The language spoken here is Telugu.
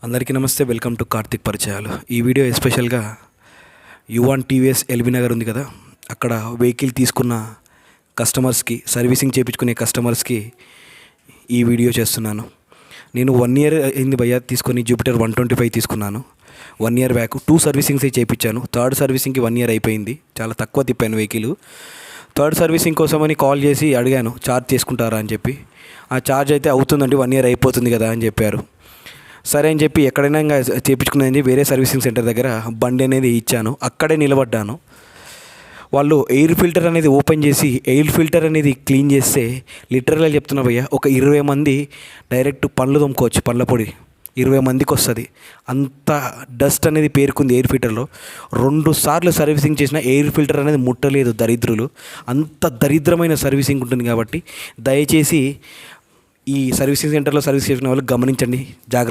అందరికీ నమస్తే. వెల్కమ్ టు కార్తిక్ పరిచయాలు. ఈ వీడియో ఎస్పెషల్గా యువాన్ టీవీఎస్ ఎల్బీ నగర్ ఉంది కదా, అక్కడ వెహికల్ తీసుకున్న కస్టమర్స్కి, సర్వీసింగ్ చేయించుకునే కస్టమర్స్కి ఈ వీడియో చేస్తున్నాను. నేను 1 year అయింది భయ్యా తీసుకొని. జూపిటర్ 125 తీసుకున్నాను 1 year బ్యాక్. 2 సర్వీసింగ్స్ చేయించాను. థర్డ్ సర్వీసింగ్కి 1 year అయిపోయింది. చాలా తక్కువ తిప్పాను వెహికల్. థర్డ్ సర్వీసింగ్ కోసమని కాల్ చేసి అడిగాను, ఛార్జ్ చేసుకుంటారా అని చెప్పి. ఆ ఛార్జ్ అయితే అవుతుందండి, 1 year అయిపోతుంది కదా అని చెప్పారు. సరే అని చెప్పి ఎక్కడైనా ఇంకా చేయించుకునేది వేరే సర్వీసింగ్ సెంటర్ దగ్గర బండి అనేది ఇచ్చాను. అక్కడే నిలబడ్డాను. వాళ్ళు ఎయిర్ ఫిల్టర్ అనేది ఓపెన్ చేసి ఎయిర్ ఫిల్టర్ అనేది క్లీన్ చేస్తే లిటరల్గా చెప్తున్నా భయ్య, ఒక 20 మంది డైరెక్ట్ పళ్ళు తోముకోవచ్చు. పళ్ళ పొడి 20 మందికి వస్తుంది. అంత డస్ట్ అనేది పేరుకుంది ఎయిర్ ఫిల్టర్లో. 2 సార్లు సర్వీసింగ్ చేసిన ఎయిర్ ఫిల్టర్ అనేది ముట్టలేదు దరిద్రులు. అంత దరిద్రమైన సర్వీసింగ్ ఉంటుంది. కాబట్టి దయచేసి ఈ సర్వీసింగ్ సెంటర్లో సర్వీస్ చేసిన వాళ్ళు గమనించండి, జాగ్రత్త.